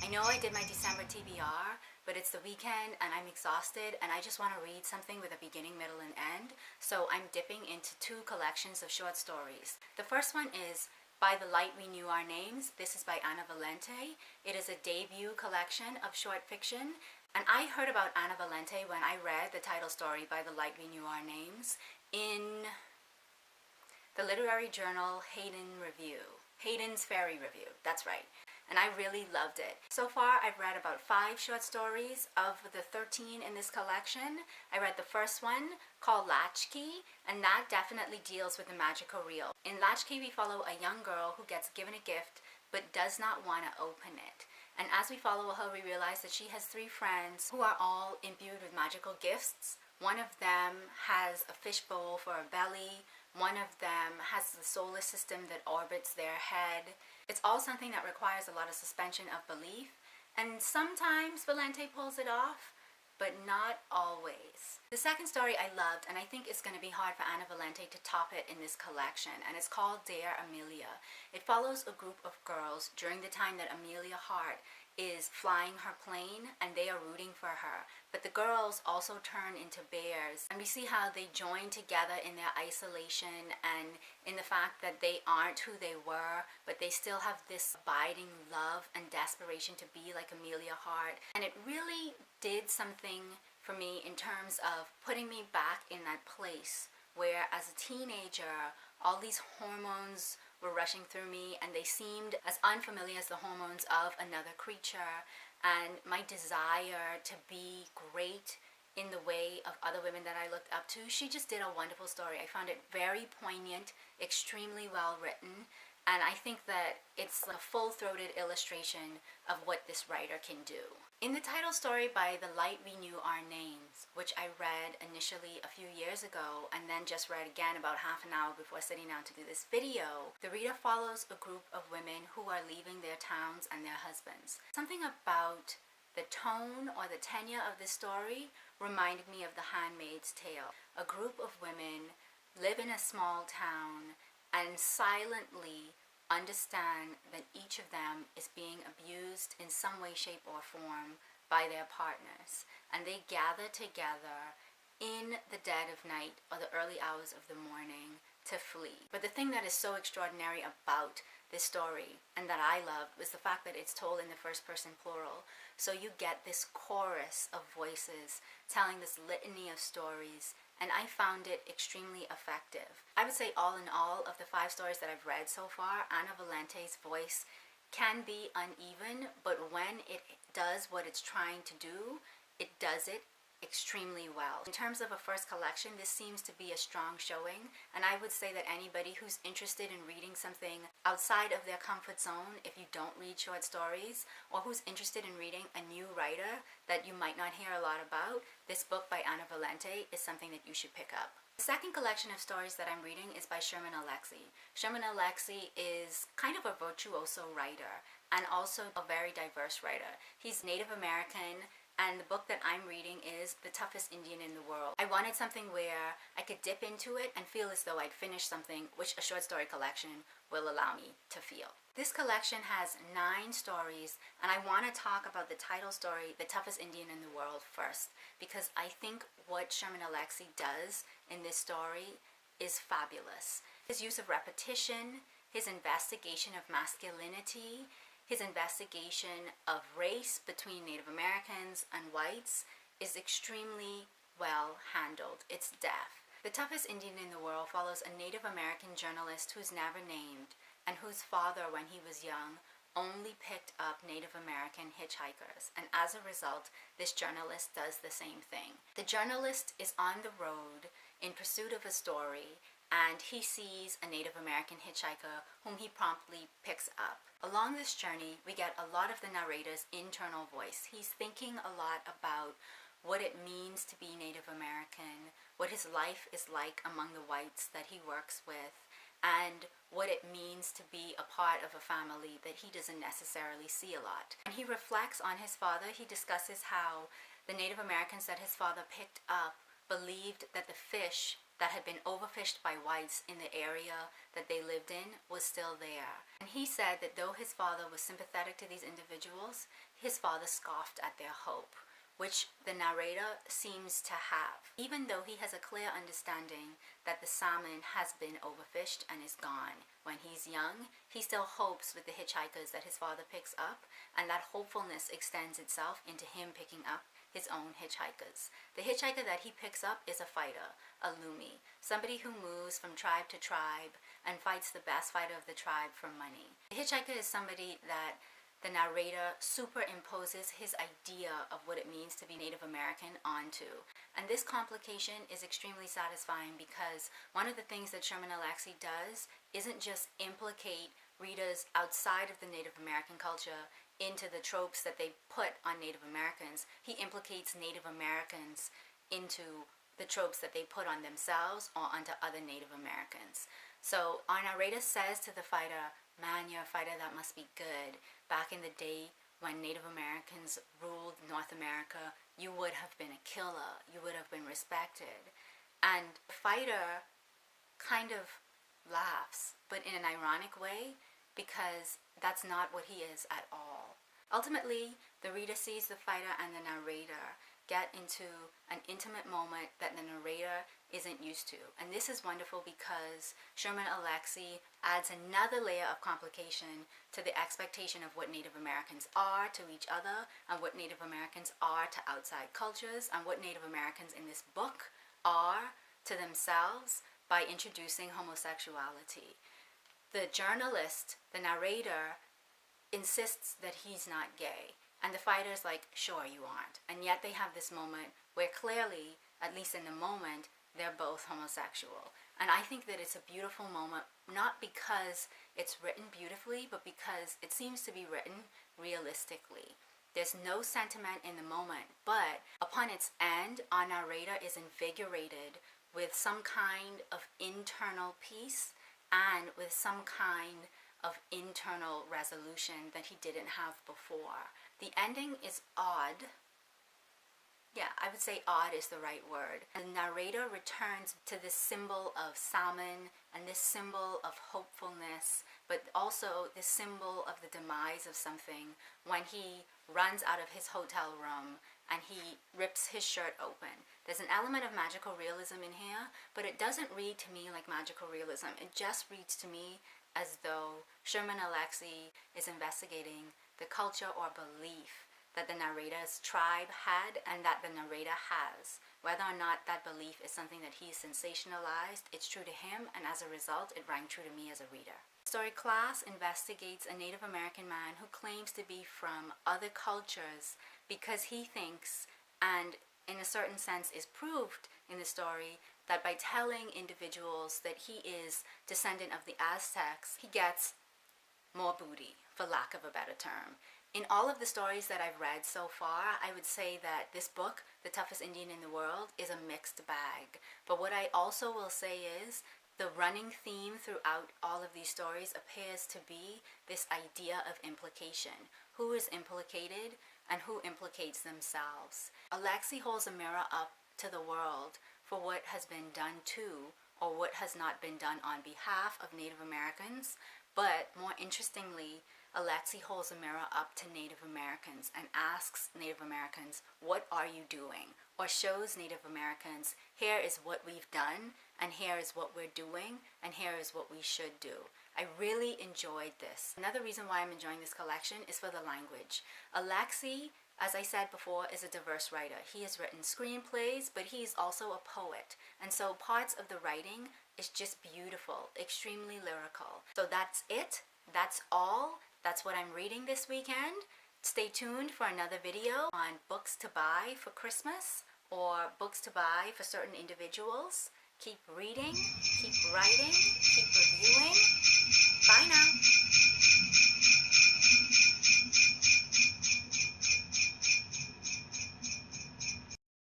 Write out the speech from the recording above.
I know I did my December TBR, but it's the weekend and I'm exhausted and I just want to read something with a beginning, middle, and end. So I'm dipping into two collections of short stories. The first one is By the Light We Knew Our Names. This is by Anna Valente. It is a debut collection of short fiction. And I heard about Anna Valente when I read the title story By the Light We Knew Our Names in the literary journal Hayden's Fairy Review. That's right. And I really loved it. So far, I've read about 5 short stories of the 13 in this collection. I read the first one called Latchkey, and that definitely deals with the magical reel. In Latchkey, we follow a young girl who gets given a gift but does not want to open it. And as we follow her, we realize that she has 3 friends who are all imbued with magical gifts. One of them has a fishbowl for a belly. One of them has the solar system that orbits their head. It's all something that requires a lot of suspension of belief. And sometimes Valente pulls it off, but not always. The second story I loved, and I think it's going to be hard for Anna Valente to top it in this collection, and it's called Dear Amelia. It follows a group of girls during the time that Amelia Hart is flying her plane and they are rooting for her. But the girls also turn into bears, and we see how they join together in their isolation and in the fact that they aren't who they were, but they still have this abiding love and desperation to be like Amelia Hart. And it really did something for me in terms of putting me back in that place where as a teenager all these hormones were rushing through me and they seemed as unfamiliar as the hormones of another creature, and my desire to be great in the way of other women that I looked up to. She just did a wonderful story. I found it very poignant, extremely well written, and I think that it's a full-throated illustration of what this writer can do. In the title story By the Light We Knew Our Names, which I read initially a few years ago and then just read again about half an hour before sitting down to do this video, the reader follows a group of women who are leaving their towns and their husbands. Something about the tone or the tenor of this story reminded me of The Handmaid's Tale. A group of women live in a small town and silently understand that each of them is being abused in some way, shape, or form by their partners. And they gather together in the dead of night or the early hours of the morning to flee. But the thing that is so extraordinary about this story and that I love was the fact that it's told in the first person plural. So you get this chorus of voices telling this litany of stories, and I found it extremely effective. I would say all in all, of the 5 stories that I've read so far, Anna Valente's voice can be uneven, but when it does what it's trying to do, it does it extremely well. In terms of a first collection, this seems to be a strong showing, and I would say that anybody who's interested in reading something outside of their comfort zone, if you don't read short stories, or who's interested in reading a new writer that you might not hear a lot about, this book by Anna Valente is something that you should pick up. The second collection of stories that I'm reading is by Sherman Alexie. Sherman Alexie is kind of a virtuoso writer and also a very diverse writer. He's Native American, and the book that I'm reading is The Toughest Indian in the World. I wanted something where I could dip into it and feel as though I'd finished something, which a short story collection will allow me to feel. This collection has 9 stories, and I want to talk about the title story, The Toughest Indian in the World, first, because I think what Sherman Alexie does in this story is fabulous. His use of repetition, his investigation of masculinity, his investigation of race between Native Americans and whites is extremely well handled. It's deft. The Toughest Indian in the World follows a Native American journalist who's never named and whose father, when he was young, only picked up Native American hitchhikers. And as a result, this journalist does the same thing. The journalist is on the road in pursuit of a story, and he sees a Native American hitchhiker whom he promptly picks up. Along this journey, we get a lot of the narrator's internal voice. He's thinking a lot about what it means to be Native American, what his life is like among the whites that he works with, and what it means to be a part of a family that he doesn't necessarily see a lot. When he reflects on his father, he discusses how the Native Americans that his father picked up believed that the fish that had been overfished by whites in the area that they lived in was still there. And he said that though his father was sympathetic to these individuals, his father scoffed at their hope, which the narrator seems to have. Even though he has a clear understanding that the salmon has been overfished and is gone when he's young, he still hopes with the hitchhikers that his father picks up, and that hopefulness extends itself into him picking up his own hitchhikers. The hitchhiker that he picks up is a fighter, a lumi, somebody who moves from tribe to tribe and fights the best fighter of the tribe for money. The hitchhiker is somebody that the narrator superimposes his idea of what it means to be Native American onto. And this complication is extremely satisfying because one of the things that Sherman Alexie does isn't just implicate readers outside of the Native American culture into the tropes that they put on Native Americans. He implicates Native Americans into the tropes that they put on themselves or onto other Native Americans. So our narrator says to the fighter, "Man, you're a fighter that must be good. Back in the day when Native Americans ruled North America, you would have been a killer. You would have been respected." And the fighter kind of laughs, but in an ironic way, because that's not what he is at all. Ultimately, the reader sees the fighter and the narrator get into an intimate moment that the narrator isn't used to. And this is wonderful because Sherman Alexie adds another layer of complication to the expectation of what Native Americans are to each other, and what Native Americans are to outside cultures, and what Native Americans in this book are to themselves by introducing homosexuality. The journalist, the narrator, insists that he's not gay. And the fighter's like, "Sure, you aren't." And yet they have this moment where clearly, at least in the moment, they're both homosexual. And I think that it's a beautiful moment, not because it's written beautifully, but because it seems to be written realistically. There's no sentiment in the moment, but upon its end, our narrator is invigorated with some kind of internal peace and with some kind of internal resolution that he didn't have before. The ending is odd. Yeah, I would say odd is the right word. The narrator returns to this symbol of salmon and this symbol of hopefulness, but also this symbol of the demise of something when he runs out of his hotel room and he rips his shirt open. There's an element of magical realism in here, but it doesn't read to me like magical realism. It just reads to me as though Sherman Alexie is investigating the culture or belief that the narrator's tribe had and that the narrator has. Whether or not that belief is something that he's sensationalized, it's true to him, and as a result, it rang true to me as a reader. The story Class investigates a Native American man who claims to be from other cultures because he thinks, and in a certain sense is proved in the story, that by telling individuals that he is descendant of the Aztecs, he gets more booty, for lack of a better term. In all of the stories that I've read so far, I would say that this book, The Toughest Indian in the World, is a mixed bag. But what I also will say is the running theme throughout all of these stories appears to be this idea of implication. Who is implicated and who implicates themselves? Alexie holds a mirror up to the world for what has been done to or what has not been done on behalf of Native Americans. But more interestingly, Alexie holds a mirror up to Native Americans and asks Native Americans, "What are you doing?" Or shows Native Americans, "Here is what we've done, and here is what we're doing, and here is what we should do." I really enjoyed this. Another reason why I'm enjoying this collection is for the language. Alexie, as I said before, is a diverse writer. He has written screenplays, but he's also a poet. And so parts of the writing is just beautiful, extremely lyrical. So that's it. That's all. That's what I'm reading this weekend. Stay tuned for another video on books to buy for Christmas or books to buy for certain individuals. Keep reading, keep writing, keep reviewing. Bye now.